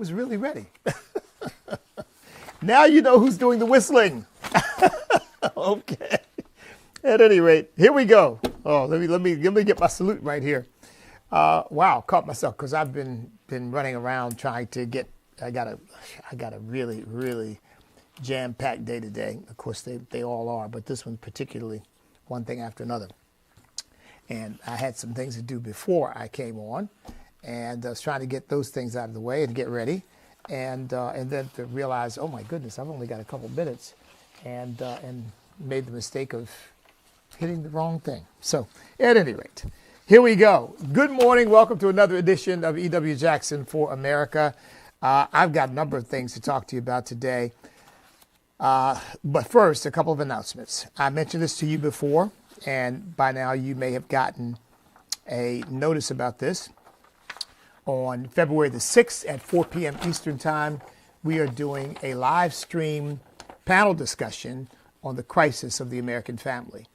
was really ready. Now you know who's doing the whistling. Okay. At any rate, here we go. Oh, let me get my salute right here. Wow, caught myself because I've been running around trying to get. I got a really jam-packed day today. Of course, they all are, but this one particularly, one thing after another. And I had some things to do before I came on, and I was trying to get those things out of the way and get ready, and then to realize, oh my goodness, I've only got a couple minutes, and made the mistake of hitting the wrong thing. So, at any rate, here we go. Good morning. Welcome to another edition of E.W. Jackson for America. I've got a number of things to talk to you about today. But first, a couple of announcements. I mentioned this to you before, and by now you may have gotten a notice about this. On February the 6th at 4 p.m. Eastern Time, we are doing a live stream panel discussion on the crisis of the American family.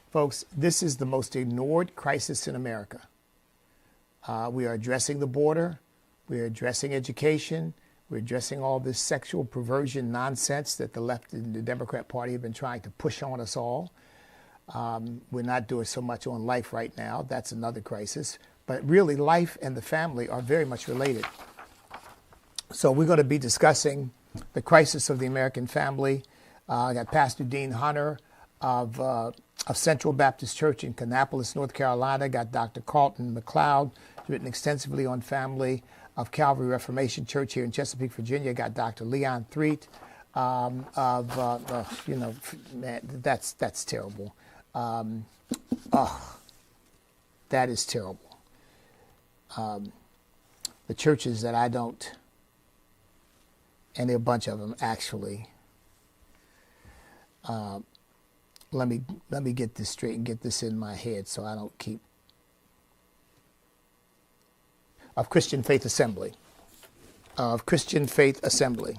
Folks, this is the most ignored crisis in America. We are addressing the border. We are addressing education. We're addressing all this sexual perversion nonsense that the left and the Democrat Party have been trying to push on us all. We're not doing so much on life right now. That's another crisis. But really, life and the family are very much related. So we're going to be discussing the crisis of the American family. I got Pastor Dean Hunter of Central Baptist Church in Kannapolis, North Carolina. Got Dr. Carlton McLeod, written extensively on family, of Calvary Reformation Church here in Chesapeake, Virginia. Got Dr. Leon Threet man, that's terrible. That is terrible. The churches that I don't, and there are a bunch of them actually. Let me get this straight and get this in my head so I don't keep. Of Christian Faith Assembly. Of Christian Faith Assembly.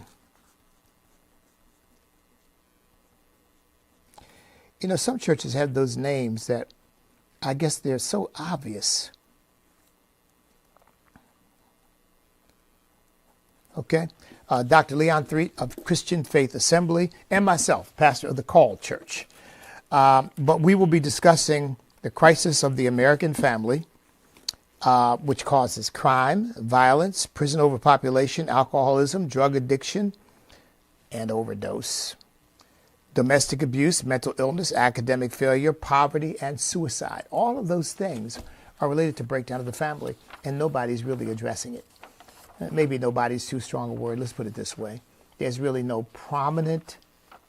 You know, some churches have those names that I guess they're so obvious. Okay? Dr. Leon Threet of Christian Faith Assembly, and myself, pastor of the Called Church. But we will be discussing the crisis of the American family, which causes crime, violence, prison overpopulation, alcoholism, drug addiction, and overdose, domestic abuse, mental illness, academic failure, poverty, and suicide. All of those things are related to breakdown of the family, and nobody's really addressing it. Maybe nobody's too strong a word. Let's put it this way. There's really no prominent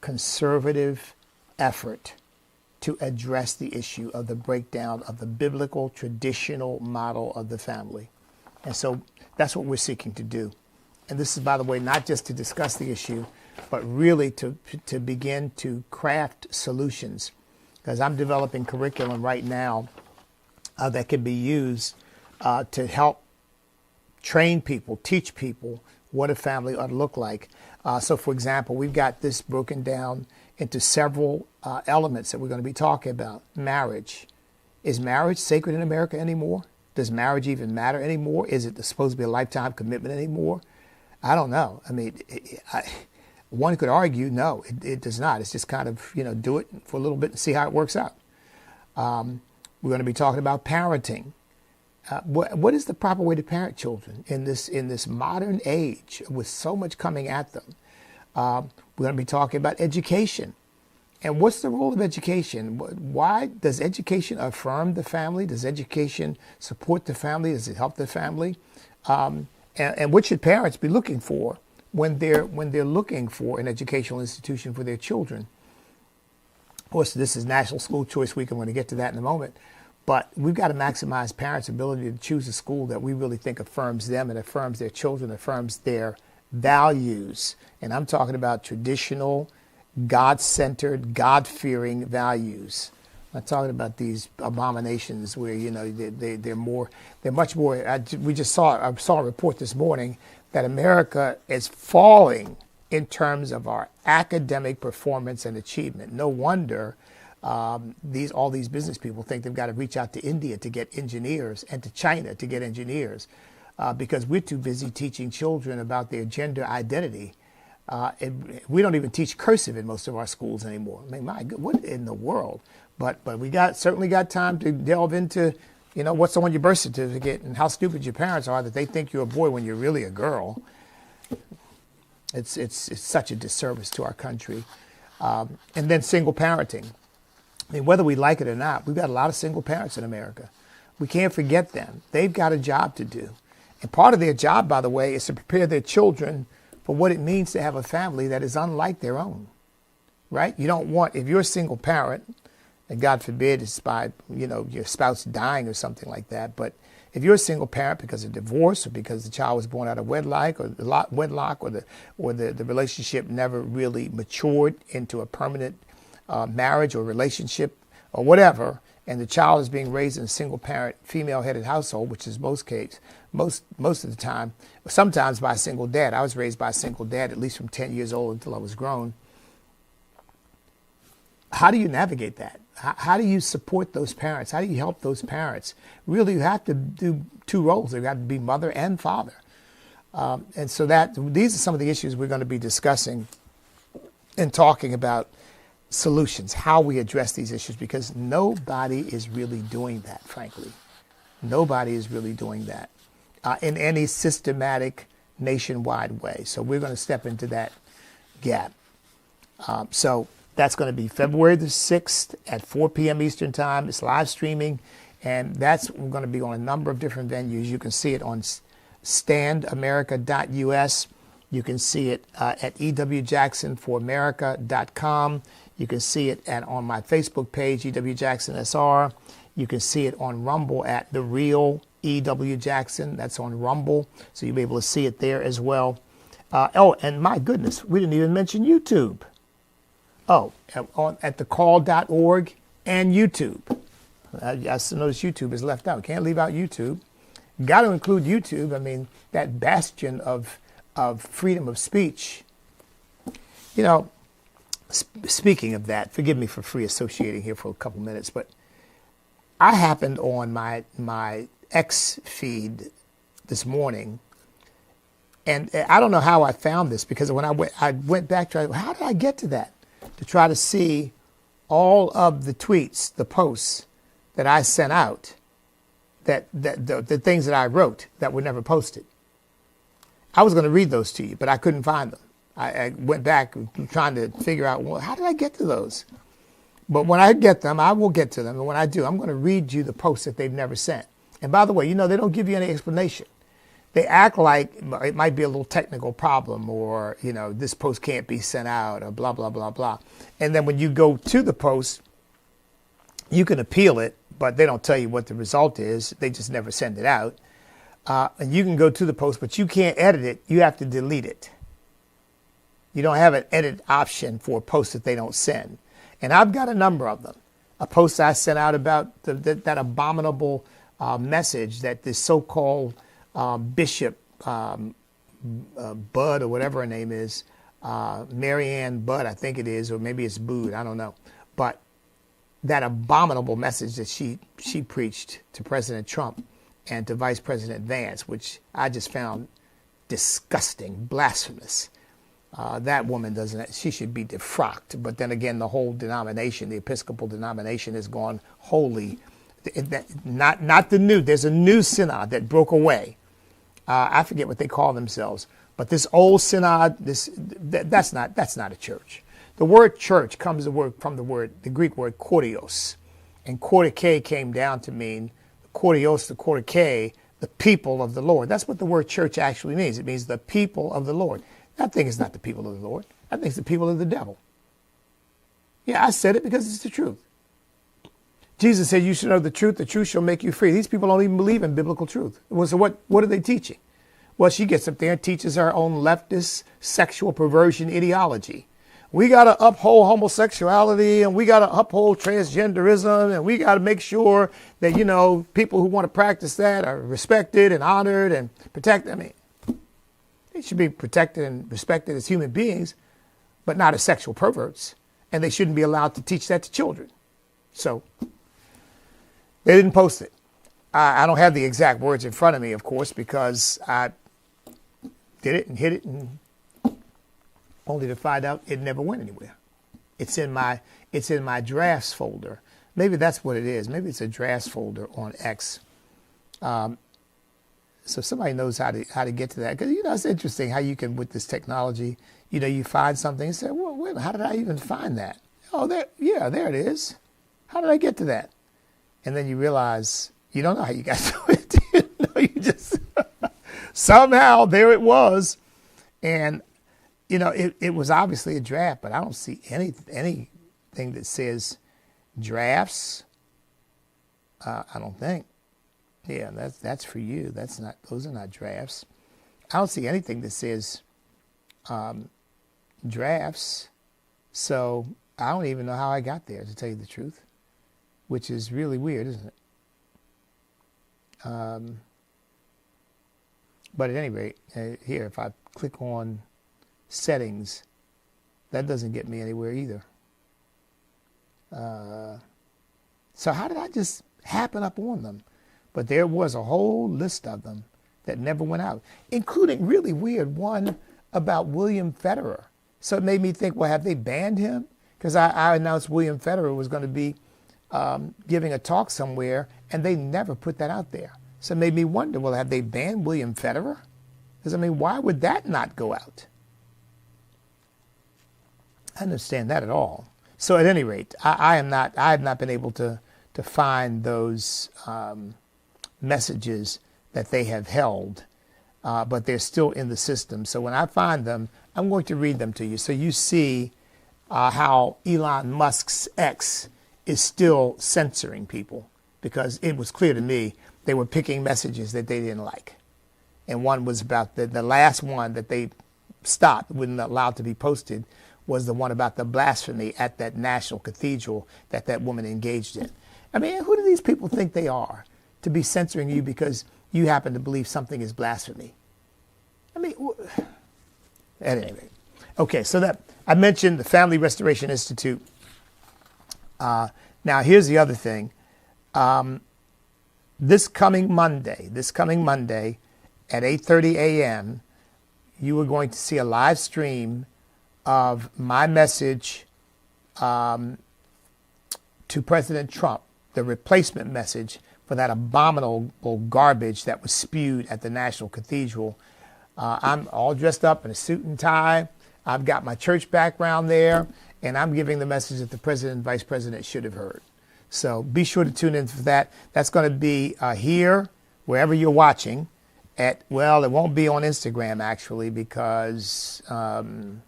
conservative effort to address the issue of the breakdown of the biblical traditional model of the family. And so that's what we're seeking to do. And this is, by the way, not just to discuss the issue, but really to begin to craft solutions. Because I'm developing curriculum right now that can be used to help train people, teach people what a family ought to look like. So, for example, we've got this broken down into several elements that we're going to be talking about. Marriage. Is marriage sacred in America anymore? Does marriage even matter anymore? Is it supposed to be a lifetime commitment anymore? I don't know. I mean, one could argue, no, it does not. It's just kind of, do it for a little bit and see how it works out. We're going to be talking about parenting. What is the proper way to parent children in this modern age with so much coming at them? We're going to be talking about education. And what's the role of education? Why does education affirm the family? Does education support the family? Does it help the family? And what should parents be looking for when they're looking for an educational institution for their children? Of course, this is National School Choice Week. I'm going to get to that in a moment. But we've got to maximize parents' ability to choose a school that we really think affirms them and affirms their children, affirms their values. And I'm talking about traditional, God-centered, God-fearing values. I'm not talking about these abominations where, they're much more. I saw a report this morning that America is falling in terms of our academic performance and achievement. No wonder all these business people think they've got to reach out to India to get engineers and to China to get engineers. because we're too busy teaching children about their gender identity. We don't even teach cursive in most of our schools anymore. I mean, my God, what in the world? But we certainly got time to delve into, what's on your birth certificate and how stupid your parents are that they think you're a boy when you're really a girl. It's such a disservice to our country. And then single parenting. I mean, whether we like it or not, we've got a lot of single parents in America. We can't forget them. They've got a job to do. And part of their job, by the way, is to prepare their children for what it means to have a family that is unlike their own, right? You don't want, if you're a single parent, and God forbid it's by, your spouse dying or something like that, but if you're a single parent because of divorce or because the child was born out of wedlock or the relationship never really matured into a permanent marriage or relationship or whatever, and the child is being raised in a single parent, female-headed household, which is most of the time, sometimes by a single dad. I was raised by a single dad, at least from 10 years old until I was grown. How do you navigate that? How do you support those parents? How do you help those parents? Really, you have to do two roles. You have to be mother and father. And so these are some of the issues we're going to be discussing and talking about solutions, how we address these issues, because nobody is really doing that, frankly. Nobody is really doing that in any systematic, nationwide way. So we're going to step into that gap. So that's going to be February the 6th at 4 p.m. Eastern Time. It's live streaming, and we're going to be on a number of different venues. You can see it on standamerica.us. You can see it at ewjacksonforamerica.com. You can see it on my Facebook page, EW Jackson SR. You can see it on Rumble at The Real EW Jackson. That's on Rumble, so you'll be able to see it there as well. And my goodness, we didn't even mention YouTube. At thecall.org and YouTube. I notice YouTube is left out. Can't leave out YouTube. Got to include YouTube. I mean, that bastion of freedom of speech. Speaking of that, forgive me for free associating here for a couple minutes, but I happened on my X feed this morning, and I don't know how I found this, because when I went back to how did I get to that? To try to see all of the tweets, the posts that I sent out, the things that I wrote that were never posted. I was going to read those to you, but I couldn't find them. I went back trying to figure out, well, how did I get to those? But when I get them, I will get to them. And when I do, I'm going to read you the posts that they've never sent. And by the way, they don't give you any explanation. They act like it might be a little technical problem, or, this post can't be sent out, or blah, blah, blah, blah. And then when you go to the post, you can appeal it, but they don't tell you what the result is. They just never send it out. And you can go to the post, but you can't edit it. You have to delete it. You don't have an edit option for a post that they don't send. And I've got a number of them. A post I sent out about that abominable message that this so-called Bishop Budd, or whatever her name is, Marianne Budd, I think it is, or maybe it's Bood, I don't know. But that abominable message that she preached to President Trump and to Vice President Vance, which I just found disgusting, blasphemous. That woman she should be defrocked. But then again, the whole denomination, the Episcopal denomination, has gone wholly, not the new, there's a new synod that broke away. I forget what they call themselves, but this old synod, that's not a church. The word church comes from the Greek word kurios, and korike came down to mean kurios, the korike, the people of the Lord. That's what the word church actually means. It means the people of the Lord. That thing is not the people of the Lord. That thing's the people of the devil. Yeah, I said it because it's the truth. Jesus said, you should know the truth shall make you free. These people don't even believe in biblical truth. Well, so what are they teaching? Well, she gets up there and teaches her own leftist sexual perversion ideology. We got to uphold homosexuality, and we got to uphold transgenderism, and we got to make sure that, people who want to practice that are respected and honored and protected. I mean, they should be protected and respected as human beings, but not as sexual perverts. And they shouldn't be allowed to teach that to children. So they didn't post it. I don't have the exact words in front of me, of course, because I did it and hit it, and only to find out it never went anywhere. It's in my drafts folder. Maybe that's what it is. Maybe it's a drafts folder on X. So somebody knows how to get to that, because it's interesting how you can, with this technology, you find something and say, well, wait, how did I even find that? Oh, there it is. How did I get to that? And then you realize you don't know how you got to it. You just somehow there it was, and it was obviously a draft, but I don't see anything that says drafts. I don't think. Yeah, that's for you. Those are not drafts. I don't see anything that says drafts. So I don't even know how I got there, to tell you the truth, which is really weird, isn't it? But at any rate, here, if I click on settings, that doesn't get me anywhere either. So how did I just happen up on them? But there was a whole list of them that never went out, including really weird one about William Federer. So it made me think, well, have they banned him? Because I announced William Federer was going to be giving a talk somewhere, and they never put that out there. So it made me wonder, well, have they banned William Federer? Because, why would that not go out? I understand that at all. So at any rate, I have not been able to find those messages that they have held, but they're still in the system. So when I find them, I'm going to read them to you. So you see how Elon Musk's X is still censoring people, because it was clear to me they were picking messages that they didn't like. And one was about the last one that they stopped, wouldn't allow to be posted, was the one about the blasphemy at that national cathedral that woman engaged in. Who do these people think they are to be censoring you because you happen to believe something is blasphemy? At any rate. Okay, so that I mentioned the Family Restoration Institute. Now, here's the other thing. This coming Monday at 8:30 a.m., you are going to see a live stream of my message to President Trump, the replacement message for that abominable garbage that was spewed at the National Cathedral. I'm all dressed up in a suit and tie. I've got my church background there, and I'm giving the message that the president and vice president should have heard. So be sure to tune in for that. That's going to be here, wherever you're watching. It won't be on Instagram, actually, because I'm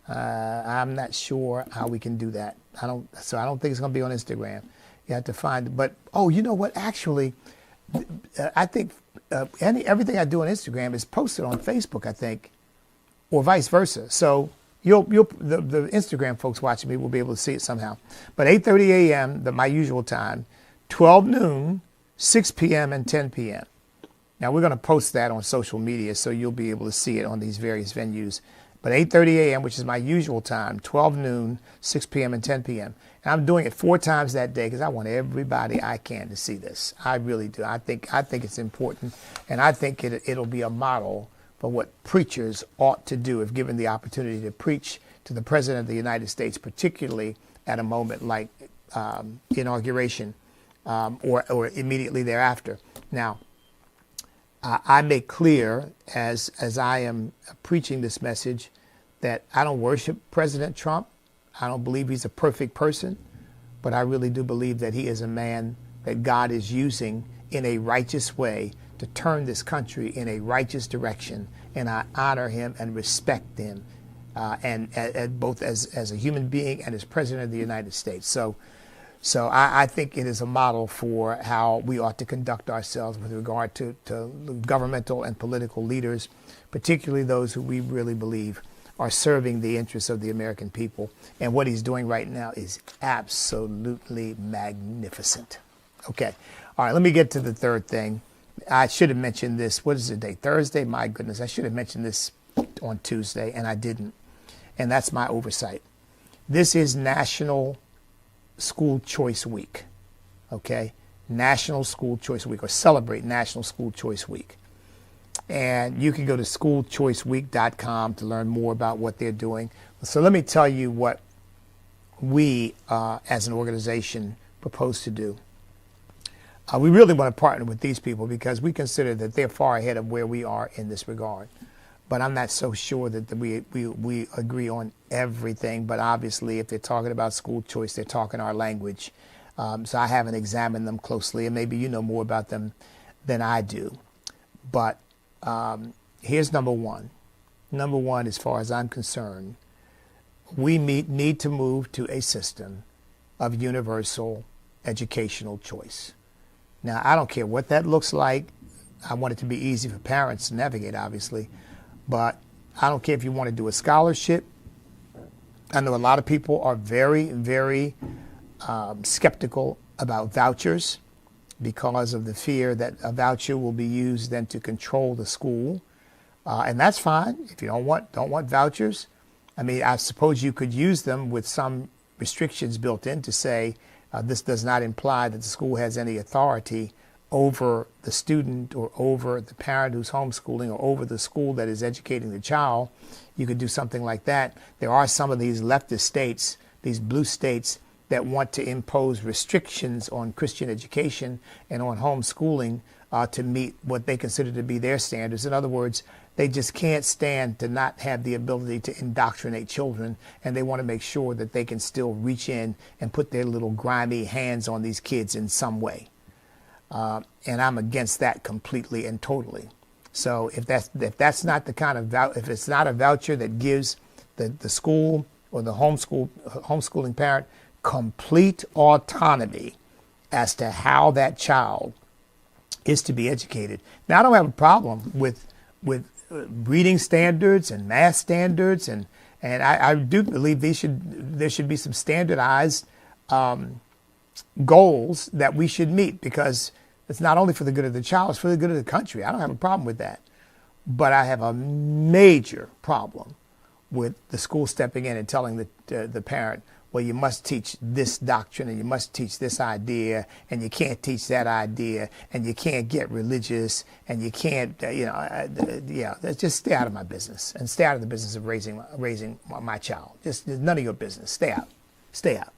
not sure how we can do that. I don't think it's going to be on Instagram. You have to find, but you know what? Actually, I think everything I do on Instagram is posted on Facebook, I think, or vice versa. So the Instagram folks watching me will be able to see it somehow. But 8:30 a.m., my usual time, 12 noon, 6 p.m., and 10 p.m. Now, we're going to post that on social media, so you'll be able to see it on these various venues. But 8:30 a.m., which is my usual time, 12 noon, 6 p.m., and 10 p.m. And I'm doing it 4 times that day because I want everybody I can to see this. I really do. I think it's important, and I think it'll be a model for what preachers ought to do if given the opportunity to preach to the President of the United States, particularly at a moment like inauguration or immediately thereafter. Now, I make clear as I am preaching this message that I don't worship President Trump. I don't believe he's a perfect person, but I really do believe that he is a man that God is using in a righteous way to turn this country in a righteous direction, and I honor him and respect him, and both as a human being and as President of the United States. So I think it is a model for how we ought to conduct ourselves with regard to governmental and political leaders, particularly those who we really believe are serving the interests of the American people. And what he's doing right now is absolutely magnificent. Okay. All right, let me get to the third thing. I should have mentioned this. What is the day? Thursday? My goodness, I should have mentioned this on Tuesday, and I didn't. And that's my oversight. This is National School Choice Week. Okay? National School Choice Week, or celebrate National School Choice Week. And you can go to schoolchoiceweek.com to learn more about what they're doing. So let me tell you what we, as an organization, propose to do. We really want to partner with these people because we consider that they're far ahead of where we are in this regard. But I'm not so sure that we agree on everything. But obviously, if they're talking about school choice, they're talking our language. So I haven't examined them closely, and maybe you know more about them than I do. But here's number one. Number one, as far as I'm concerned, we need to move to a system of universal educational choice. Now, I don't care what that looks like. I want it to be easy for parents to navigate, obviously. But I don't care if you want to do a scholarship. I know a lot of people are very, very skeptical about vouchers because of the fear that a voucher will be used then to control the school. And that's fine if you don't want vouchers. I mean, I suppose you could use them with some restrictions built in to say this does not imply that the school has any authority over the student or over the parent who's homeschooling or over the school that is educating the child. You could do something like that. There are some of these leftist states, these blue states, that want to impose restrictions on Christian education and on homeschooling to meet what they consider to be their standards. In other words, they just can't stand to not have the ability to indoctrinate children, and they want to make sure that they can still reach in and put their little grimy hands on these kids in some way. And I'm against that completely and totally. So if that's not the kind of if it's not a voucher that gives the school or the homeschooling parent complete autonomy as to how that child is to be educated. Now, I don't have a problem with reading standards and math standards, and I do believe there should be some standardized goals that we should meet, because it's not only for the good of the child, it's for the good of the country. I don't have a problem with that. But I have a major problem with the school stepping in and telling the parent, well, you must teach this doctrine and you must teach this idea and you can't teach that idea and you can't get religious and you can't, just stay out of my business and stay out of the business of raising my child. Just none of your business. Stay out. Stay out.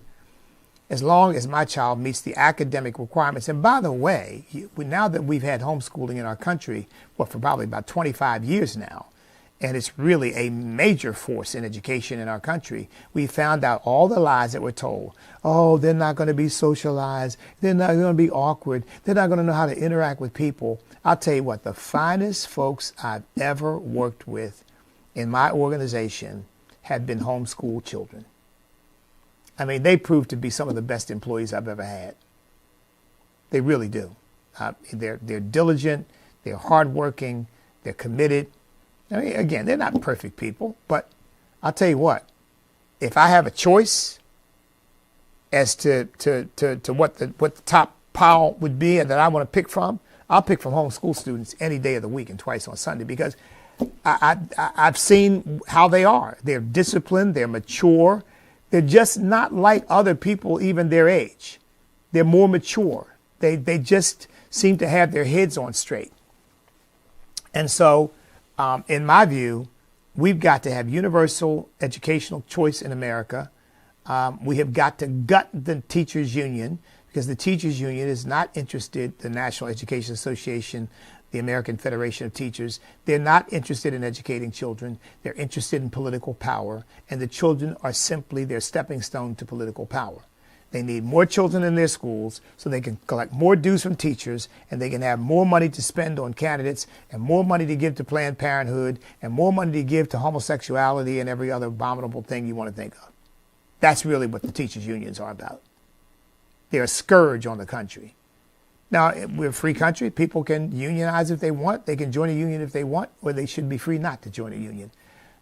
As long as my child meets the academic requirements. And by the way, now that we've had homeschooling in our country, for probably about 25 years now, and it's really a major force in education in our country, we found out all the lies that were told. Oh, they're not going to be socialized. They're not going to be awkward. They're not going to know how to interact with people. I'll tell you what, the finest folks I've ever worked with in my organization have been homeschool children. I mean, they proved to be some of the best employees I've ever had. They really do. They're diligent, they're hardworking, they're committed. I mean, again, they're not perfect people, but I'll tell you what, if I have a choice as to what the top pile would be and that I want to pick from, I'll pick from homeschool students any day of the week and twice on Sunday, because I've seen how they are. They're disciplined, they're mature. They're just not like other people even their age. They're more mature. They just seem to have their heads on straight. And so, in my view, we've got to have universal educational choice in America. We have got to gut the teachers union, because the teachers union is not interested, the National Education Association, the American Federation of Teachers, they're not interested in educating children. They're interested in political power, and the children are simply their stepping stone to political power. They need more children in their schools so they can collect more dues from teachers, and they can have more money to spend on candidates and more money to give to Planned Parenthood and more money to give to homosexuality and every other abominable thing you want to think of. That's really what the teachers unions are about. They're a scourge on the country. Now, we're a free country. People can unionize if they want. They can join a union if they want, or they should be free not to join a union.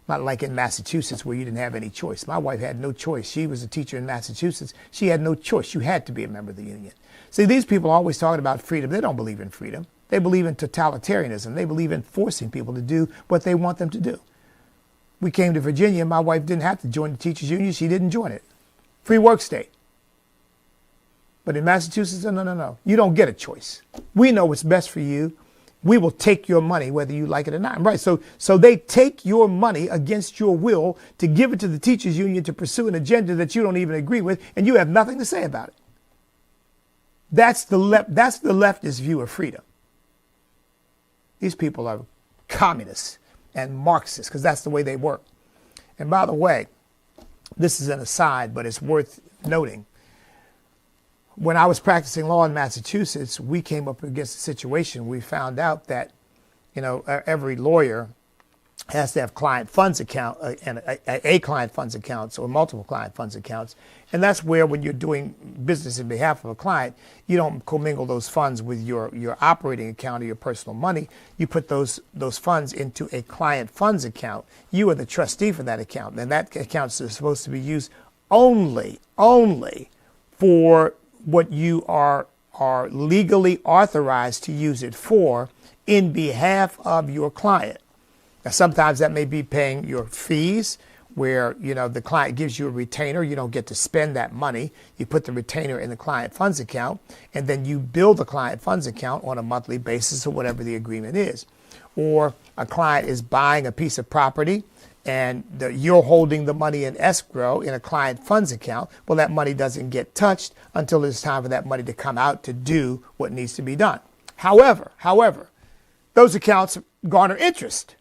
Not like in Massachusetts where you didn't have any choice. My wife had no choice. She was a teacher in Massachusetts. She had no choice. You had to be a member of the union. See, these people are always talking about freedom. They don't believe in freedom. They believe in totalitarianism. They believe in forcing people to do what they want them to do. We came to Virginia. My wife didn't have to join the teachers union. She didn't join it. Free work state. But in Massachusetts, no. You don't get a choice. We know what's best for you. We will take your money whether you like it or not. Right. So they take your money against your will to give it to the teachers union to pursue an agenda that you don't even agree with, and you have nothing to say about it. That's the leftist view of freedom. These people are communists and Marxists because that's the way they work. And by the way, this is an aside, but it's worth noting. When I was practicing law in Massachusetts, we came up against a situation. We found out that, every lawyer has to have client funds account and a client funds accounts or multiple client funds accounts. And that's where when you're doing business in behalf of a client, you don't commingle those funds with your operating account or your personal money. You put those funds into a client funds account. You are the trustee for that account. And that account is supposed to be used only for what you are legally authorized to use it for in behalf of your client. Now, sometimes that may be paying your fees where, the client gives you a retainer. You don't get to spend that money. You put the retainer in the client funds account, and then you bill the client funds account on a monthly basis or whatever the agreement is. Or a client is buying a piece of property and you're holding the money in escrow in a client funds account. Well, that money doesn't get touched until it's time for that money to come out to do what needs to be done. However, those accounts garner interest,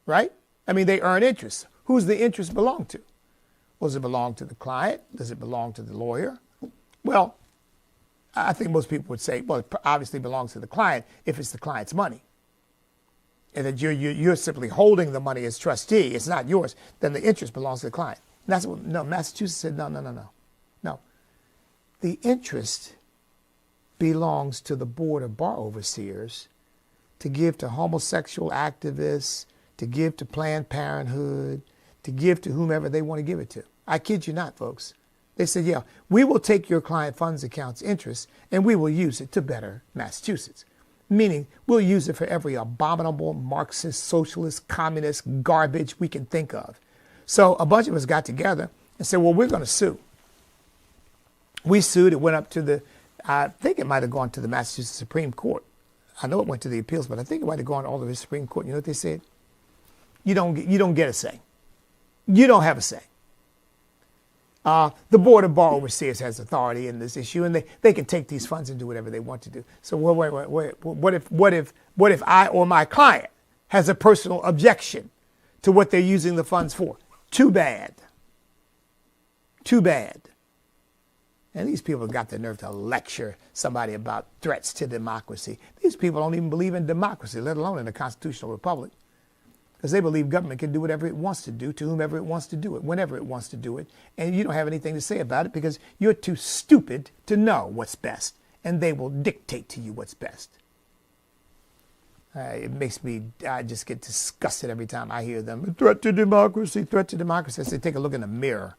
right? I mean, they earn interest. Who's the interest belong to? Well, does it belong to the client? Does it belong to the lawyer? Well, I think most people would say, well, it obviously belongs to the client if it's the client's money. And that you're simply holding the money as trustee, it's not yours, then the interest belongs to the client. And that's what, Massachusetts said, no. The interest belongs to the Board of Bar Overseers to give to homosexual activists, to give to Planned Parenthood, to give to whomever they want to give it to. I kid you not, folks. They said, yeah, we will take your client funds account's interest and we will use it to better Massachusetts. Meaning we'll use it for every abominable Marxist, socialist, communist garbage we can think of. So a bunch of us got together and said, well, we're going to sue. We sued. It went up to I think it might have gone to the Massachusetts Supreme Court. I know it went to the appeals, but I think it might have gone all the way to the Supreme Court. You know what they said? You don't get a say. You don't have a say. The Board of Bar Overseers has authority in this issue, and they can take these funds and do whatever they want to do. So what if I or my client has a personal objection to what they're using the funds for? Too bad. And these people have got the nerve to lecture somebody about threats to democracy. These people don't even believe in democracy, let alone in a constitutional republic. Because they believe government can do whatever it wants to do to whomever it wants to do it, whenever it wants to do it. And you don't have anything to say about it because you're too stupid to know what's best. And they will dictate to you what's best. I just get disgusted every time I hear them. Threat to democracy. I say, take a look in the mirror.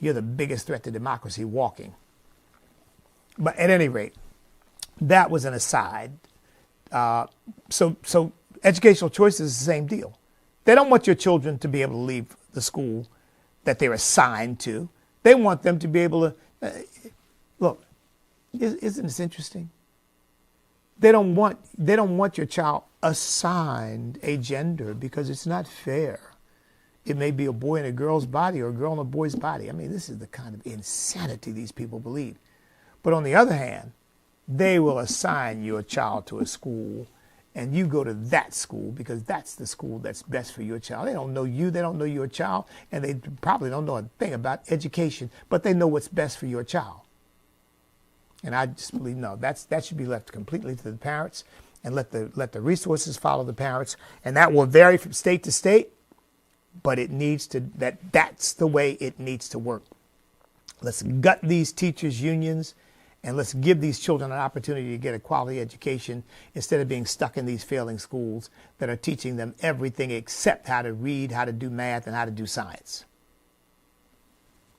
You're the biggest threat to democracy walking. But at any rate, that was an aside. So educational choice is the same deal. They don't want your children to be able to leave the school that they're assigned to. They want them to be able to, look, isn't this interesting? They don't want your child assigned a gender because it's not fair. It may be a boy in a girl's body or a girl in a boy's body. I mean, this is the kind of insanity these people believe. But on the other hand, they will assign your child to a school and you go to that school because that's the school that's best for your child. They don't know you, they don't know your child, and they probably don't know a thing about education, but they know what's best for your child. And I just believe, no, that should be left completely to the parents and let the resources follow the parents. And that will vary from state to state, but it needs to, that's the way it needs to work. Let's gut these teachers' unions. And let's give these children an opportunity to get a quality education instead of being stuck in these failing schools that are teaching them everything except how to read, how to do math, and how to do science.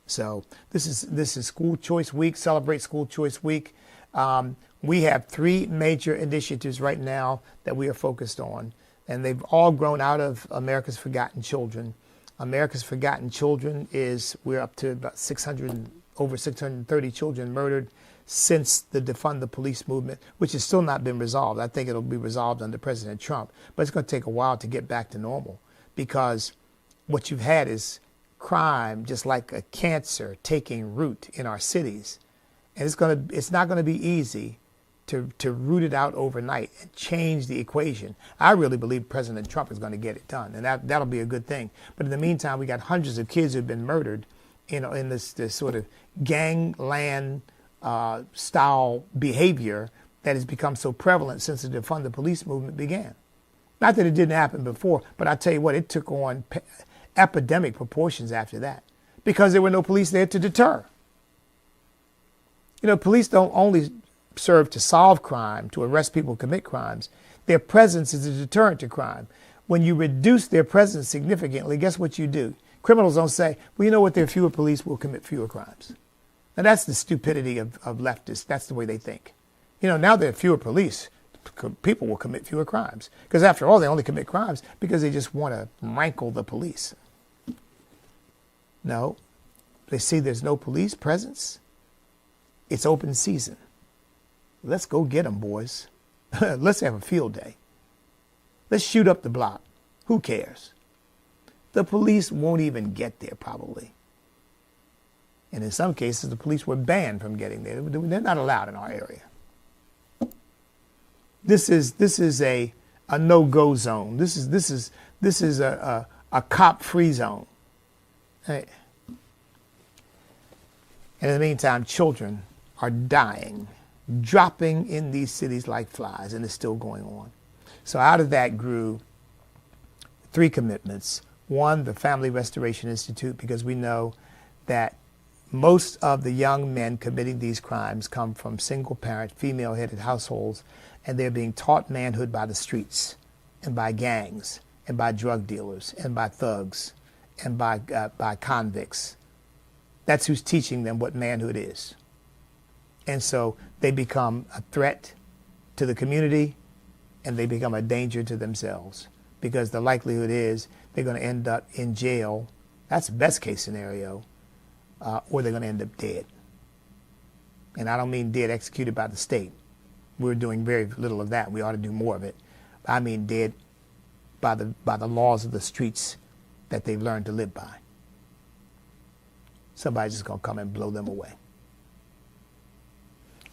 So this is School Choice Week. Celebrate School Choice Week. We have 3 major initiatives right now that we are focused on, and they've all grown out of America's Forgotten Children. America's Forgotten Children we're up to about over 630 children murdered since the defund the police movement, which has still not been resolved. I think it'll be resolved under President Trump, but it's going to take a while to get back to normal, because what you've had is crime, just like a cancer, taking root in our cities. And it's not going to be easy to root it out overnight and change the equation. I really believe President Trump is going to get it done, and that'll be a good thing. But in the meantime, we got hundreds of kids who've been murdered, in this sort of gangland style behavior that has become so prevalent since the defund the police movement began. Not that it didn't happen before, but I tell you what, it took on epidemic proportions after that, because there were no police there to deter. Police don't only serve to solve crime, to arrest people who commit crimes. Their presence is a deterrent to crime. When you reduce their presence significantly, guess what you do? Criminals don't say, well, you know what, there are fewer police, we'll commit fewer crimes. Now, that's the stupidity of leftists. That's the way they think. Now there are fewer police, people will commit fewer crimes. Because after all, they only commit crimes because they just want to rankle the police. No, they see there's no police presence. It's open season. Let's go get them, boys. Let's have a field day. Let's shoot up the block. Who cares? The police won't even get there, probably. And in some cases, the police were banned from getting there. They're not allowed in our area. This is a no-go zone. This is a cop-free zone. Hey. And in the meantime, children are dying, dropping in these cities like flies, and it's still going on. So out of that grew 3 commitments. One, the Family Restoration Institute, because we know that most of the young men committing these crimes come from single-parent, female-headed households, and they're being taught manhood by the streets and by gangs and by drug dealers and by thugs and by convicts. That's who's teaching them what manhood is. And so they become a threat to the community, and they become a danger to themselves, because the likelihood is they're going to end up in jail. That's the best case scenario, or they're going to end up dead. And I don't mean dead executed by the state. We're doing very little of that. We ought to do more of it. I mean dead by the laws of the streets that they've learned to live by. Somebody's just going to come and blow them away.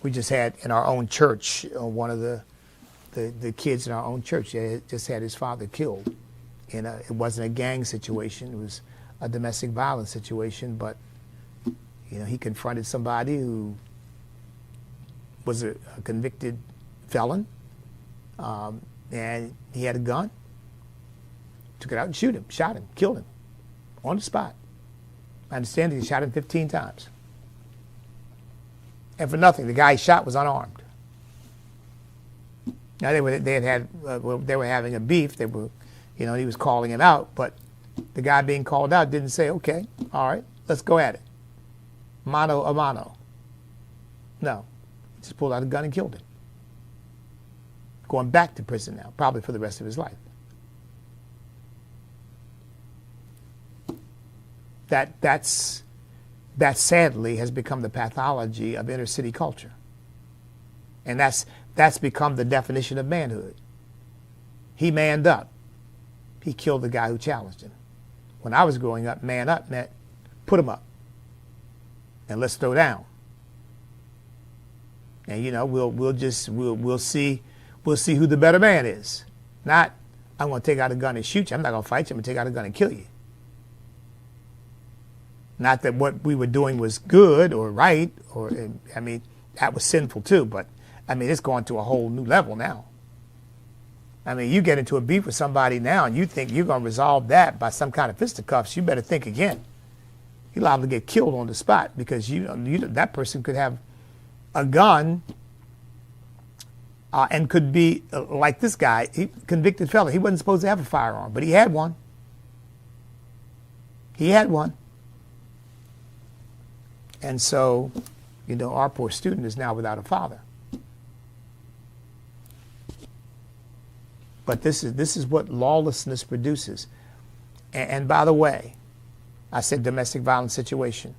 We just had in our own church, one of the kids in our own church just had his father killed. It wasn't a gang situation. It was a domestic violence situation, but he confronted somebody who was a convicted felon, and he had a gun, took it out and shot him, killed him on the spot. I understand he shot him 15 times. And for nothing, the guy he shot was unarmed. Now they were having a beef. He was calling him out, but the guy being called out didn't say, okay, all right, let's go at it. Mano a mano. No, he just pulled out a gun and killed him. Going back to prison now, probably for the rest of his life. That sadly has become the pathology of inner city culture. And that's become the definition of manhood. He manned up. He killed the guy who challenged him. When I was growing up, man up meant put him up and let's throw down. And we'll see who the better man is. Not I'm going to take out a gun and shoot you. I'm not going to fight you. I'm going to take out a gun and kill you. Not that what we were doing was good or right, that was sinful too, but it's going to a whole new level now. You get into a beef with somebody now and you think you're going to resolve that by some kind of fisticuffs, you better think again. You're liable to get killed on the spot, because that person could have a gun and could be like this guy, convicted felon. He wasn't supposed to have a firearm, but he had one. He had one. And so, our poor student is now without a father. But this is what lawlessness produces. And by the way, I said domestic violence situation.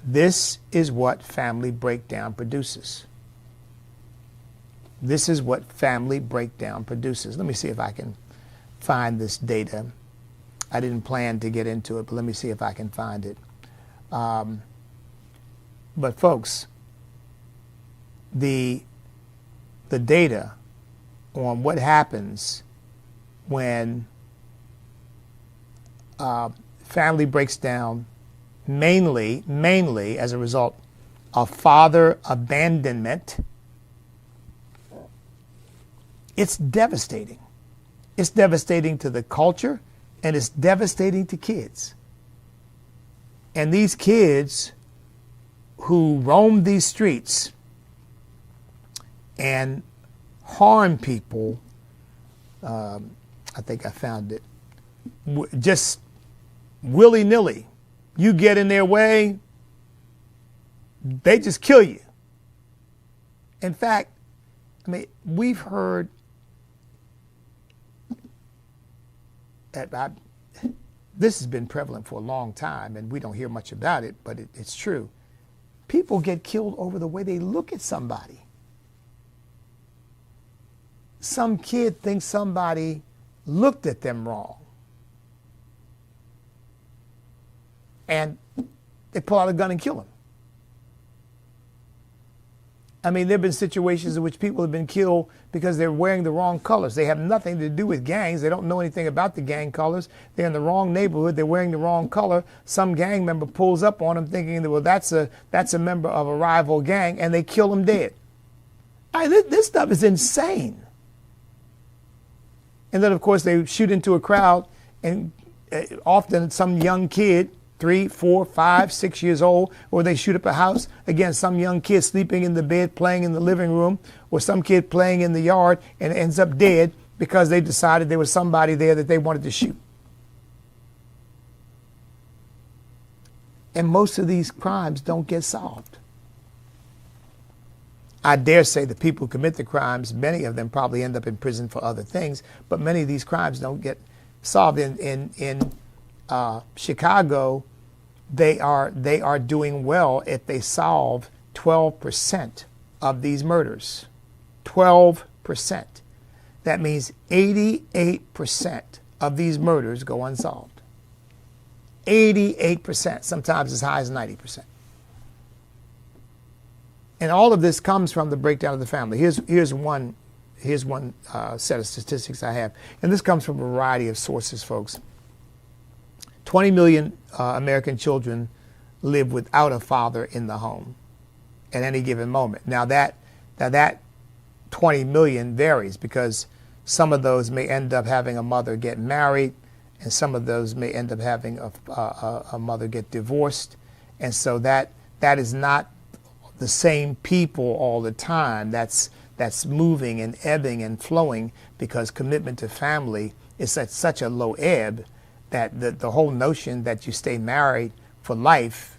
This is what family breakdown produces. This is what family breakdown produces. Let me see if I can find this data. I didn't plan to get into it, but let me see if I can find it. But folks, the data on what happens when family breaks down mainly as a result of father abandonment, it's devastating. It's devastating to the culture, and it's devastating to kids. And these kids who roam these streets and harm people, I think I found it, just willy-nilly. You get in their way, they just kill you. In fact, I mean, we've heard that this has been prevalent for a long time, and we don't hear much about it, but it's true. People get killed over the way they look at somebody. Some kid thinks somebody looked at them wrong, and they pull out a gun and kill him. I mean, there have been situations in which people have been killed because they're wearing the wrong colors. They have nothing to do with gangs. They don't know anything about the gang colors. They're in the wrong neighborhood. They're wearing the wrong color. Some gang member pulls up on them thinking that, well, that's a member of a rival gang, and they kill him dead. This stuff is insane. And then, of course, they shoot into a crowd, and often some young kid, 3, 4, 5, 6 years old, or they shoot up a house. Again, some young kid sleeping in the bed, playing in the living room, or some kid playing in the yard and ends up dead because they decided there was somebody there that they wanted to shoot. And most of these crimes don't get solved. I dare say the people who commit the crimes, many of them probably end up in prison for other things, but many of these crimes don't get solved. In Chicago, they are doing well if they solve 12% of these murders. 12%. That means 88% of these murders go unsolved. 88%, sometimes as high as 90%. And all of this comes from the breakdown of the family. Here's one set of statistics I have, and this comes from a variety of sources, folks. 20 million American children live without a father in the home at any given moment. Now that 20 million varies because some of those may end up having a mother get married, and some of those may end up having a mother get divorced, and so that is not the same people all the time. That's moving and ebbing and flowing because commitment to family is at such a low ebb that the whole notion that you stay married for life,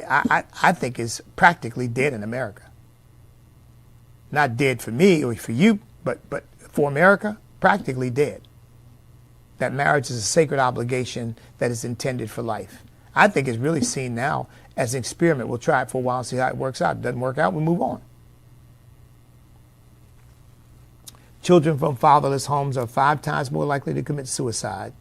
I think is practically dead in America. Not dead for me or for you, but for America, practically dead. That marriage is a sacred obligation that is intended for life. I think it's really seen now as an experiment. We'll try it for a while and see how it works out. It doesn't work out, we move on. Children from fatherless homes are 5 times more likely to commit suicide,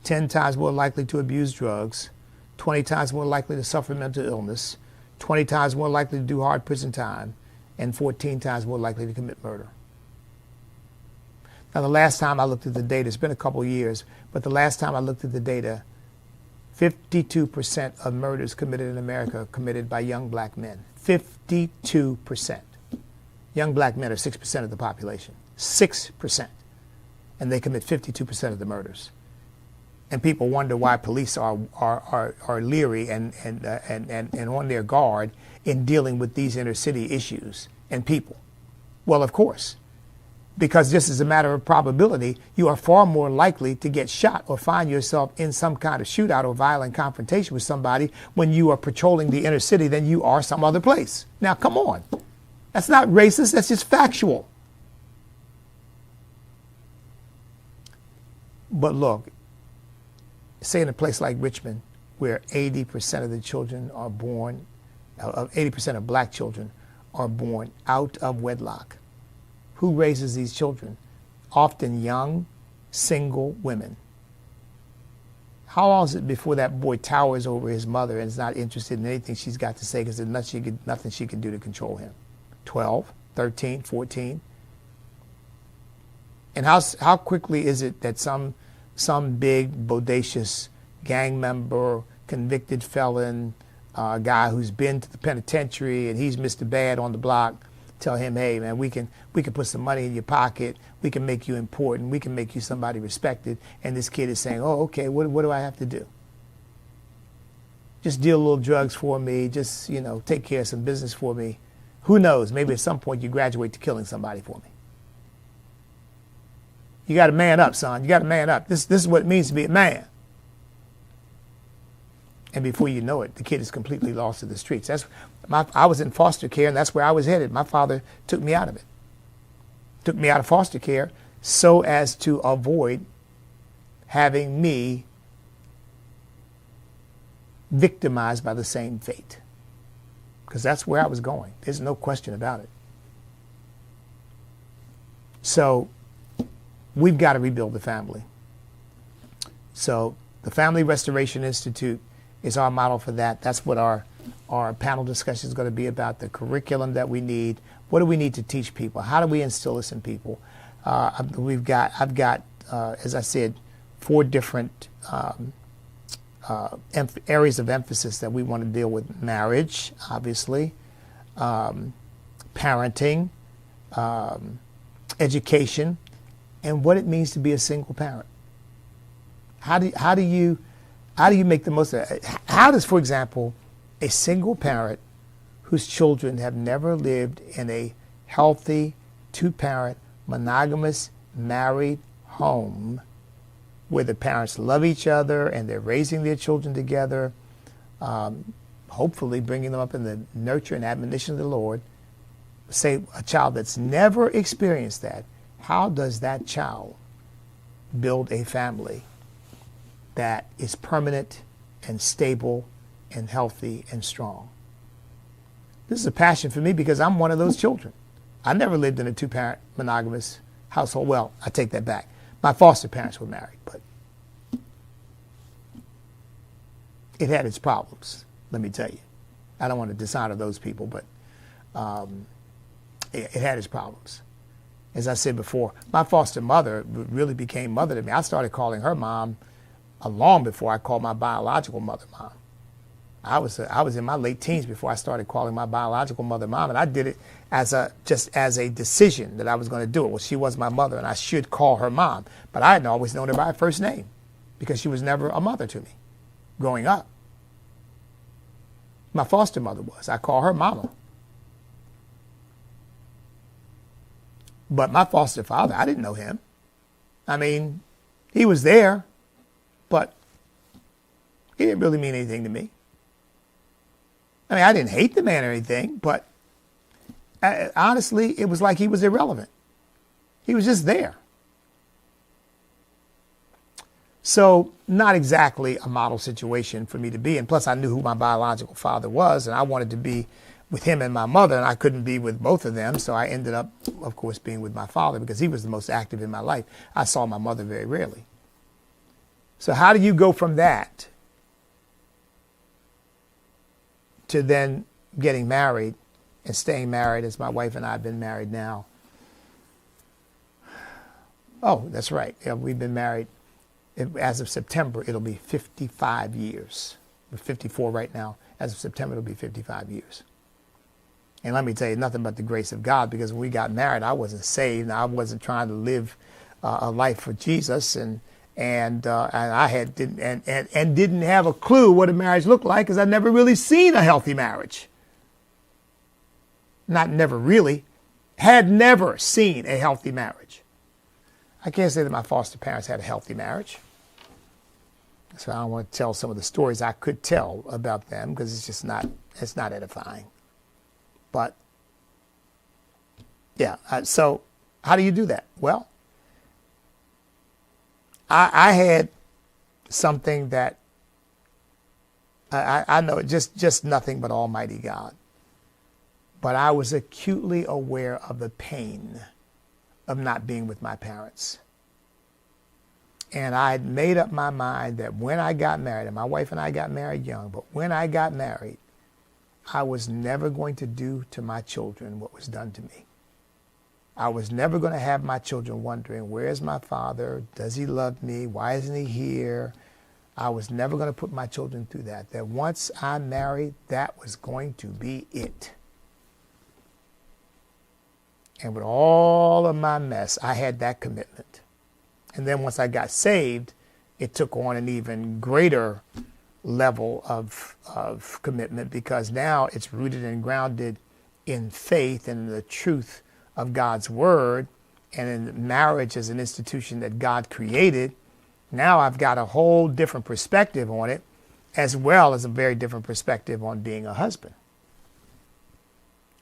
10 times more likely to abuse drugs, 20 times more likely to suffer mental illness, 20 times more likely to do hard prison time, and 14 times more likely to commit murder. Now, the last time I looked at the data, it's been a couple years, but the last time I looked at the data, 52% of murders committed in America are committed by young black men. 52%. Young black men are 6% of the population. 6%. And they commit 52% of the murders. And people wonder why police are leery and on their guard in dealing with these inner city issues and people. Well, of course, because just as a matter of probability, you are far more likely to get shot or find yourself in some kind of shootout or violent confrontation with somebody when you are patrolling the inner city than you are some other place. Now, come on. That's not racist. That's just factual. But look, say in a place like Richmond, where 80% of the children are born 80% of black children are born out of wedlock. Who raises these children? Often young, single women. How long is it before that boy towers over his mother and is not interested in anything she's got to say because there's nothing she can do to control him? 12, 13, 14. And how quickly is it that some big, bodacious gang member, convicted felon, guy who's been to the penitentiary and he's Mr. Bad on the block, tell him, hey, man, we can put some money in your pocket. We can make you important. We can make you somebody respected. And this kid is saying, oh, okay, what do I have to do? Just deal a little drugs for me. Just, take care of some business for me. Who knows? Maybe at some point you graduate to killing somebody for me. You got to man up, son. You got to man up. This is what it means to be a man. And before you know it, the kid is completely lost to the streets. I was in foster care, and that's where I was headed. My father took me out of it. Took me out of foster care so as to avoid having me victimized by the same fate. Because that's where I was going. There's no question about it. So we've got to rebuild the family. So the Family Restoration Institute is our model for that. That's what our panel discussion is going to be about, the curriculum that we need. What do we need to teach people? How do we instill this in people? I've got, as I said, 4 different areas of emphasis that we want to deal with: marriage, obviously, parenting, education, and what it means to be a single parent. How do you make the most of it? How does, for example, a single parent whose children have never lived in a healthy, 2-parent, monogamous, married home where the parents love each other and they're raising their children together, hopefully bringing them up in the nurture and admonition of the Lord, say a child that's never experienced that, how does that child build a family that is permanent and stable and healthy and strong? This is a passion for me because I'm one of those children. I never lived in a 2-parent monogamous household. Well, I take that back. My foster parents were married, but it had its problems, let me tell you. I don't want to dishonor those people, but it had its problems. As I said before, my foster mother really became mother to me. I started calling her mom long before I called my biological mother mom. I was in my late teens before I started calling my biological mother mom, and I did it just as a decision that I was going to do it. Well, she was my mother, and I should call her mom, but I hadn't always known her by her first name because she was never a mother to me growing up. My foster mother was. I call her mama. But my foster father, I didn't know him. I mean, he was there, but he didn't really mean anything to me. I mean, I didn't hate the man or anything, but honestly, it was like he was irrelevant. He was just there. So not exactly a model situation for me to be in. Plus, I knew who my biological father was, and I wanted to be with him and my mother, and I couldn't be with both of them. So I ended up, of course, being with my father because he was the most active in my life. I saw my mother very rarely. So how do you go from that to then getting married and staying married, as my wife and I have been married now? Oh, that's right. Yeah, we've been married. As of September, it'll be 55 years. We're 54 right now. As of September, it'll be 55 years. And let me tell you, nothing but the grace of God, because when we got married, I wasn't saved. I wasn't trying to live a life for Jesus, and I didn't have a clue what a marriage looked like because I'd never really seen a healthy marriage. Not never really, had never seen a healthy marriage. I can't say that my foster parents had a healthy marriage. So I don't want to tell some of the stories I could tell about them because it's not edifying. But yeah, so how do you do that? Well, I had something that I know just nothing but Almighty God. But I was acutely aware of the pain of not being with my parents. And I had made up my mind that when I got married, and my wife and I got married young, but when I got married, I was never going to do to my children what was done to me. I was never going to have my children wondering, where's my father? Does he love me? Why isn't he here? I was never going to put my children through that. That once I married, that was going to be it. And with all of my mess, I had that commitment. And then once I got saved, it took on an even greater level of commitment, because now it's rooted and grounded in faith and the truth of God's word, and in marriage as an institution that God created. Now I've got a whole different perspective on it, as well as a very different perspective on being a husband.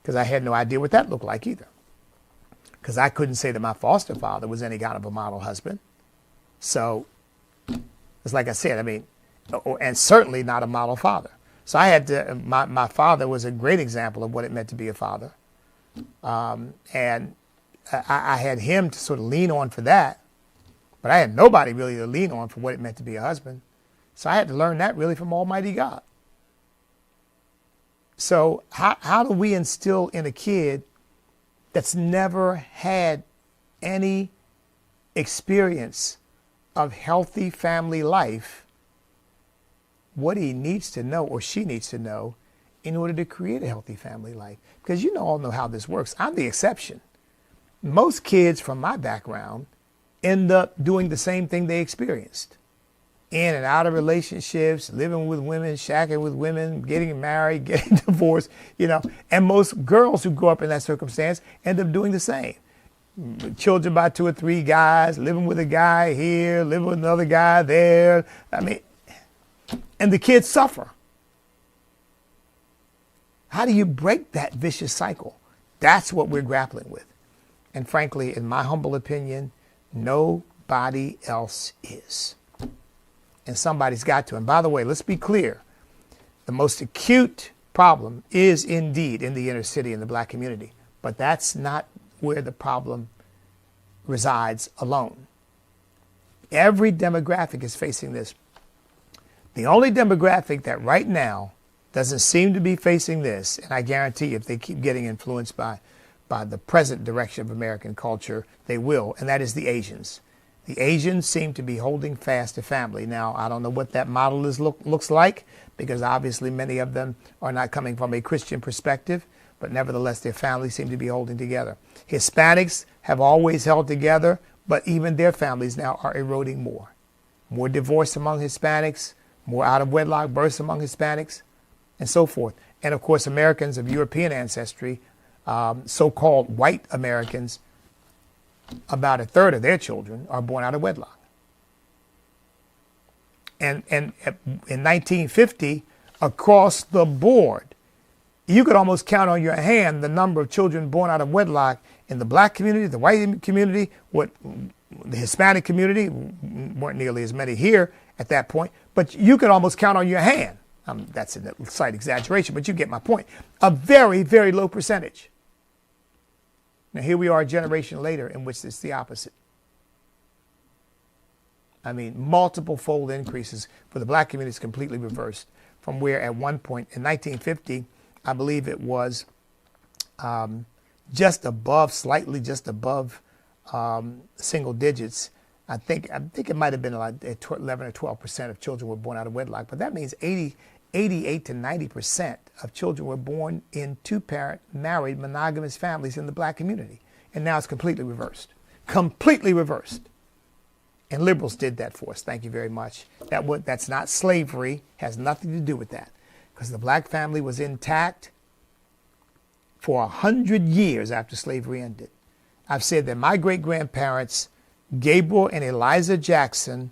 Because I had no idea what that looked like either. Because I couldn't say that my foster father was any kind of a model husband. So it's like I said, I mean, and certainly not a model father. So I had to, my father was a great example of what it meant to be a father. And I had him to sort of lean on for that, but I had nobody really to lean on for what it meant to be a husband. So I had to learn that really from Almighty God. So how do we instill in a kid that's never had any experience of healthy family life what he needs to know, or she needs to know, in order to create a healthy family life? Because you all know how this works. I'm the exception. Most kids from my background end up doing the same thing they experienced. In and out of relationships, living with women, shacking with women, getting married, getting divorced, and most girls who grow up in that circumstance end up doing the same. Children by 2 or 3 guys, living with a guy here, living with another guy there. I mean, and the kids suffer. How do you break that vicious cycle? That's what we're grappling with. And frankly, in my humble opinion, nobody else is. And somebody's got to. And by the way, let's be clear. The most acute problem is indeed in the inner city, in the black community. But that's not where the problem resides alone. Every demographic is facing this. The only demographic that right now doesn't seem to be facing this, and I guarantee if they keep getting influenced by the present direction of American culture, they will, and that is the Asians. The Asians seem to be holding fast to family. Now, I don't know what that model looks like, because obviously many of them are not coming from a Christian perspective, but nevertheless their families seem to be holding together. Hispanics have always held together, but even their families now are eroding more. More divorce among Hispanics, more out-of-wedlock births among Hispanics, and so forth. And of course, Americans of European ancestry, so-called white Americans, about 1/3 of their children are born out of wedlock. And in 1950, across the board, you could almost count on your hand the number of children born out of wedlock in the black community, the white community, the Hispanic community. Weren't nearly as many here at that point, but you could almost count on your hand. That's a slight exaggeration, but you get my point. A very, very low percentage. Now here we are a generation later in which it's the opposite. I mean, multiple fold increases for the black community is completely reversed from where at one point in 1950, I believe it was slightly just above single digits. I think it might have been like 11 or 12% of children were born out of wedlock, but that means 88 to 90% of children were born in 2-parent, married, monogamous families in the black community. And now it's completely reversed. Completely reversed. And liberals did that for us. Thank you very much. That's not slavery, has nothing to do with that. Because the black family was intact for 100 years after slavery ended. I've said that my great-grandparents, Gabriel and Eliza Jackson,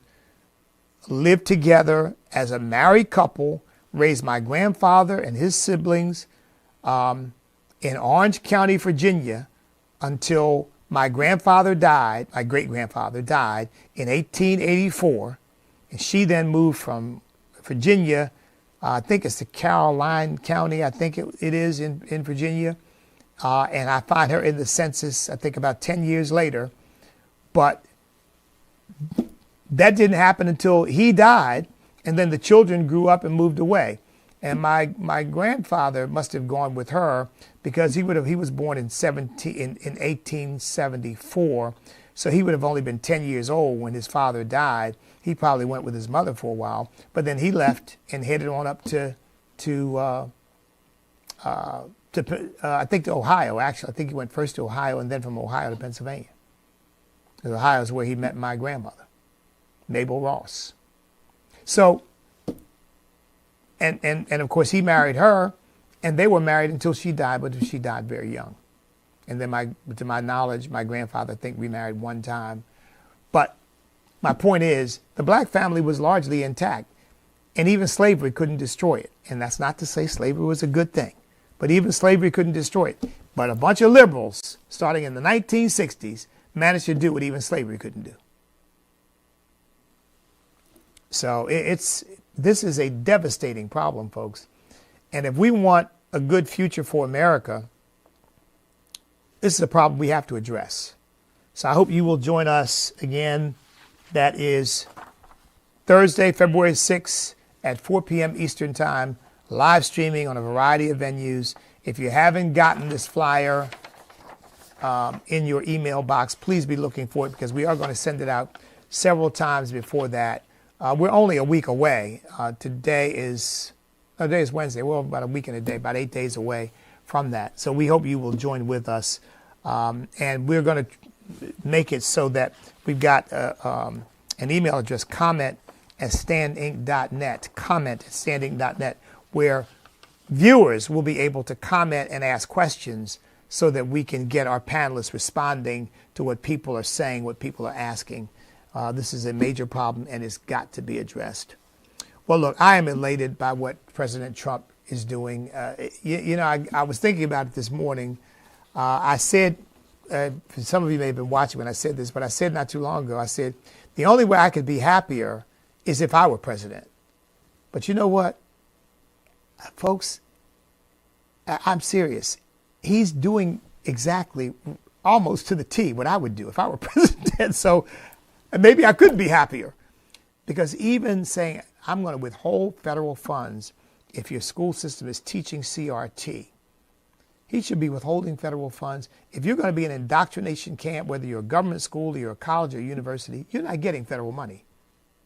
lived together as a married couple, raised my grandfather and his siblings in Orange County, Virginia, until my grandfather died, my great-grandfather died in 1884. And she then moved from Virginia I think it's the Caroline County, I think it is in Virginia. And I find her in the census, I think about 10 years later. But that didn't happen until he died. And then the children grew up and moved away. And my grandfather must have gone with her because he was born in 1874. So he would have only been 10 years old when his father died. He probably went with his mother for a while, but then he left and headed on up to I think to Ohio. Actually, I think he went first to Ohio and then from Ohio to Pennsylvania. Because Ohio is where he met my grandmother, Mabel Ross. So, and of course he married her, and they were married until she died, but she died very young. And then to my knowledge, my grandfather, I think, remarried one time. But my point is, the black family was largely intact, and even slavery couldn't destroy it. And that's not to say slavery was a good thing, but even slavery couldn't destroy it. But a bunch of liberals, starting in the 1960s, managed to do what even slavery couldn't do. So this is a devastating problem, folks. And if we want a good future for America, this is a problem we have to address. So I hope you will join us again. That is Thursday, February 6th at 4 p.m. Eastern Time, live streaming on a variety of venues. If you haven't gotten this flyer in your email box, please be looking for it because we are going to send it out several times before that. We're only a week away. Today is Wednesday. We're about a week and a day, about 8 days away from that. So we hope you will join with us. And we're going to make it so that we've got an email address, comment@standinc.net, comment@standinc.net, where viewers will be able to comment and ask questions so that we can get our panelists responding to what people are saying, what people are asking. This is a major problem and it's got to be addressed. Well, look, I am elated by what President Trump is doing. I was thinking about it this morning. I said, some of you may have been watching when I said this, but I said not too long ago, I said, the only way I could be happier is if I were president. But you know what, folks, I'm serious. He's doing exactly, almost to the T, what I would do if I were president. So maybe I could be happier. Because even saying, I'm going to withhold federal funds if your school system is teaching CRT, he should be withholding federal funds. If you're going to be in an indoctrination camp, whether you're a government school or you're a college or university, you're not getting federal money.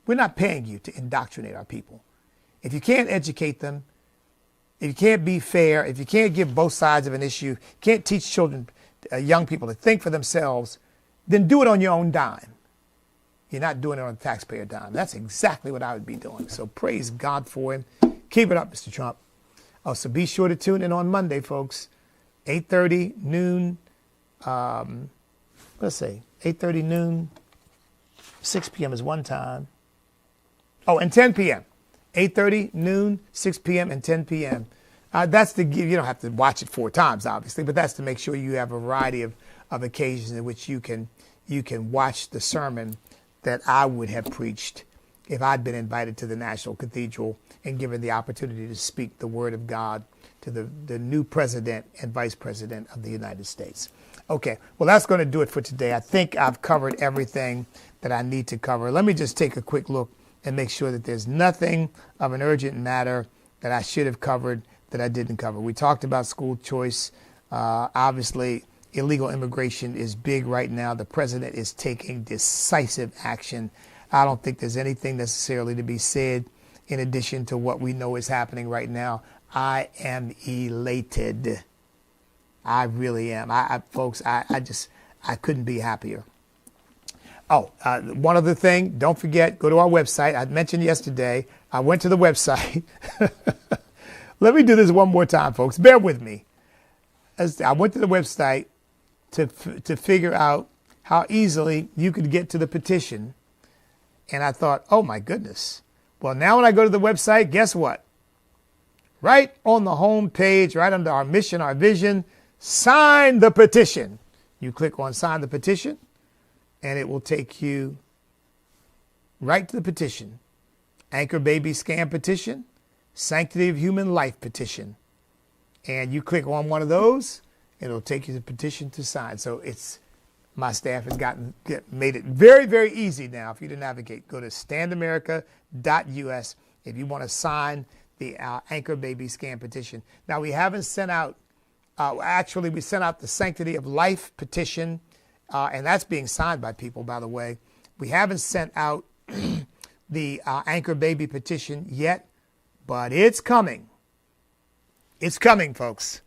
We're not paying you to indoctrinate our people. If you can't educate them, if you can't be fair, if you can't give both sides of an issue, can't teach children, young people to think for themselves, then do it on your own dime. You're not doing it on a taxpayer dime. That's exactly what I would be doing. So praise God for him. Keep it up, Mr. Trump. Oh, so be sure to tune in on Monday, folks. 8:30, noon, let's say 8:30, noon, 6 p.m. is one time. Oh, and 10 p.m. 8:30, noon, 6 p.m., and 10 p.m. That's to give, you don't have to watch it 4 times, obviously, but that's to make sure you have a variety of occasions in which you can watch the sermon that I would have preached if I'd been invited to the National Cathedral and given the opportunity to speak the word of God to the new president and vice president of the United States. Okay, well, that's going to do it for today. I think I've covered everything that I need to cover. Let me just take a quick look and make sure that there's nothing of an urgent matter that I should have covered that I didn't cover. We talked about school choice. Obviously, illegal immigration is big right now. The president is taking decisive action. I don't think there's anything necessarily to be said in addition to what we know is happening right now. I am elated. I really am. Folks, I couldn't be happier. Oh, one other thing, don't forget, go to our website. I mentioned yesterday, I went to the website. Let me do this one more time, folks. Bear with me. I went to the website to figure out how easily you could get to the petition. And I thought, oh my goodness. Well, now when I go to the website, guess what? Right on the home page, right under our mission, our vision, sign the petition. You click on sign the petition, and it will take you right to the petition. Anchor Baby Scam petition. Sanctity of Human Life petition. And you click on one of those, it'll take you to the petition to sign. So my staff has made it very, very easy now for you to navigate. Go to standamerica.us if you want to sign the Anchor Baby Scan petition. Now, we haven't sent out, we sent out the Sanctity of Life petition, and that's being signed by people, by the way. We haven't sent out the Anchor Baby petition yet, but it's coming. It's coming, folks,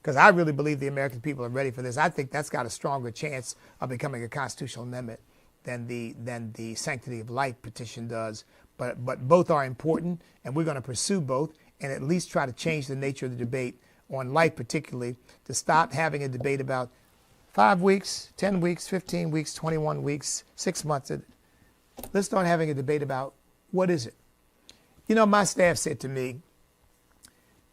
because I really believe the American people are ready for this. I think that's got a stronger chance of becoming a constitutional amendment than the Sanctity of Life petition does. But both are important, and we're going to pursue both and at least try to change the nature of the debate on life, particularly to stop having a debate about 5 weeks, 10 weeks, 15 weeks, 21 weeks, 6 months. Let's start having a debate about what is it. You know, my staff said to me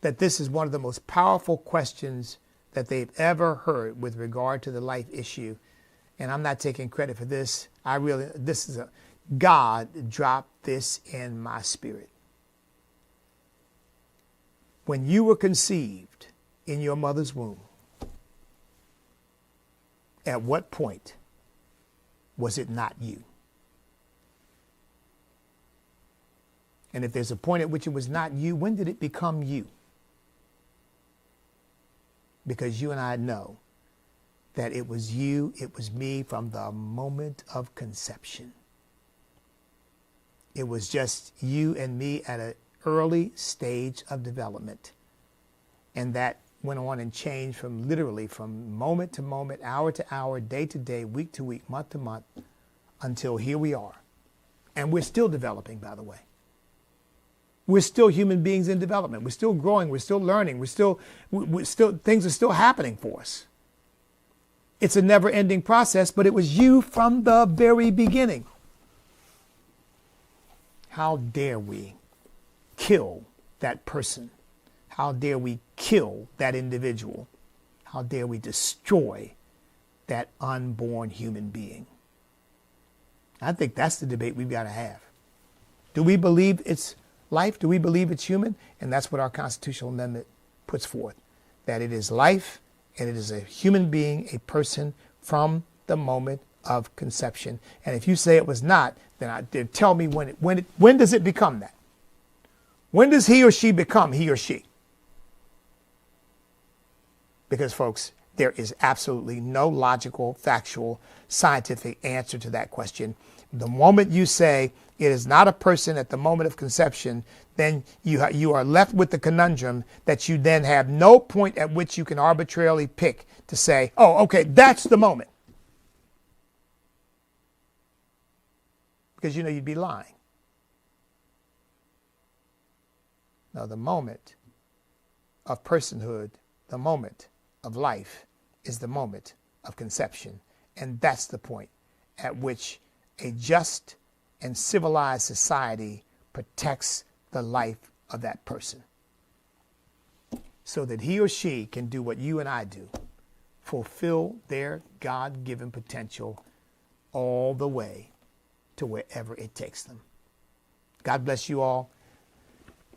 that this is one of the most powerful questions that they've ever heard with regard to the life issue. And I'm not taking credit for this. God dropped this in my spirit. When you were conceived in your mother's womb, at what point was it not you? And if there's a point at which it was not you, when did it become you? Because you and I know that it was you, it was me from the moment of conception. It was just you and me at an early stage of development. And that went on and changed literally from moment to moment, hour to hour, day to day, week to week, month to month, until here we are. And we're still developing, by the way. We're still human beings in development. We're still growing. We're still learning. Things are still happening for us. It's a never-ending process, but it was you from the very beginning. How dare we kill that person? How dare we kill that individual? How dare we destroy that unborn human being? I think that's the debate we've got to have. Do we believe it's life? Do we believe it's human? And that's what our constitutional amendment puts forth, that it is life and it is a human being, a person from the moment of conception. And if you say it was not, then tell me when does it become that? When does he or she become he or she? Because, folks, there is absolutely no logical, factual, scientific answer to that question. The moment you say it is not a person at the moment of conception, then you are left with the conundrum that you then have no point at which you can arbitrarily pick to say, oh, okay, that's the moment. Because you know you'd be lying. Now, the moment of personhood, the moment of life, is the moment of conception. And that's the point at which a just and civilized society protects the life of that person, so that he or she can do what you and I do, fulfill their God-given potential all the way to wherever it takes them. God bless you all.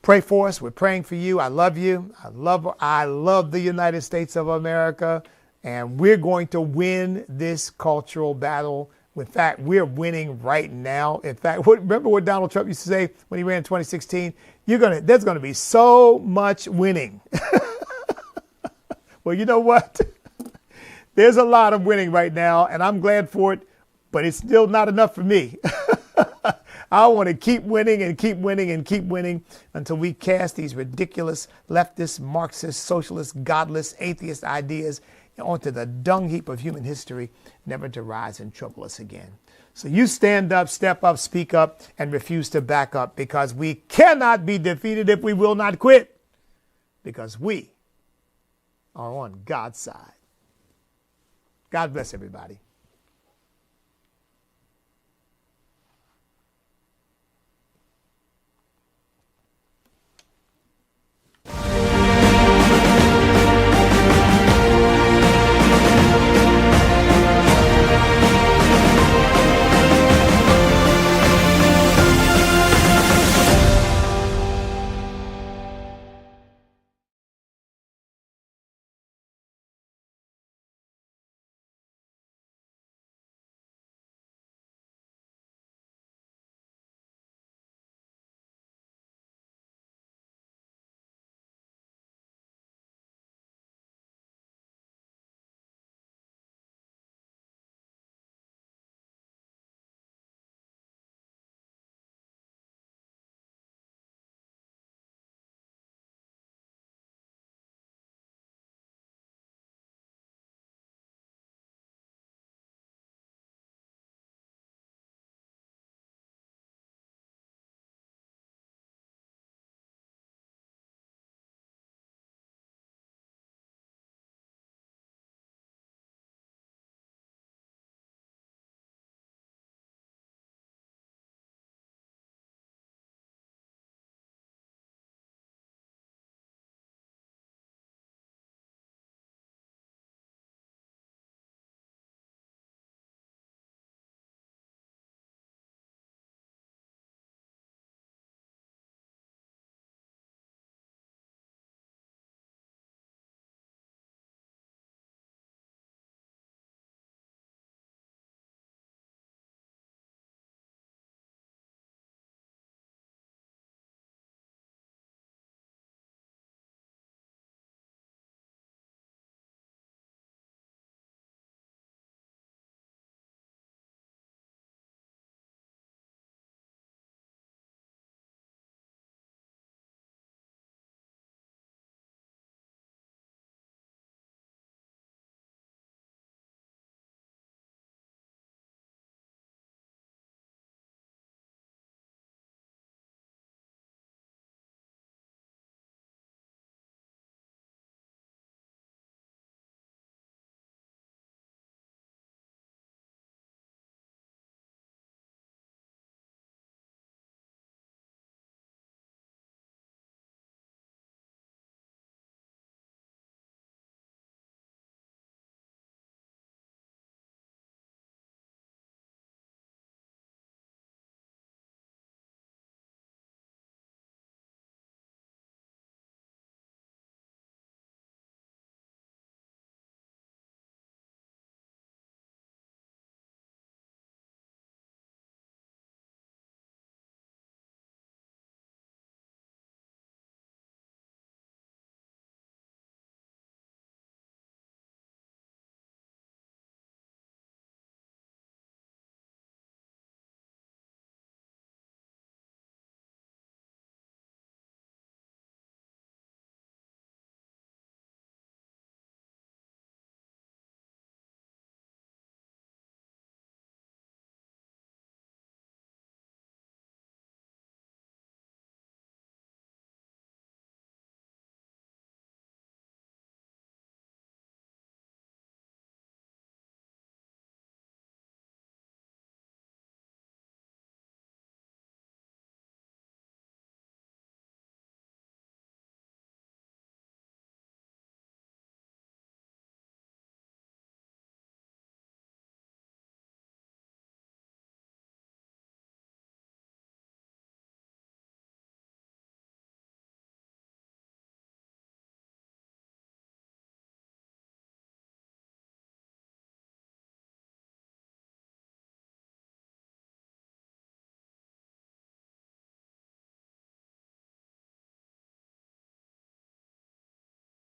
Pray for us. We're praying for you. I love you. I love the United States of America, and we're going to win this cultural battle. In fact, we're winning right now. In fact, remember what Donald Trump used to say when he ran in 2016? There's going to be so much winning. Well, you know what? There's a lot of winning right now, and I'm glad for it, but it's still not enough for me. I want to keep winning and keep winning and keep winning until we cast these ridiculous leftist, Marxist, socialist, godless, atheist ideas onto the dung heap of human history, never to rise and trouble us again. So you stand up, step up, speak up, and refuse to back up, because we cannot be defeated if we will not quit, because we are on God's side. God bless everybody.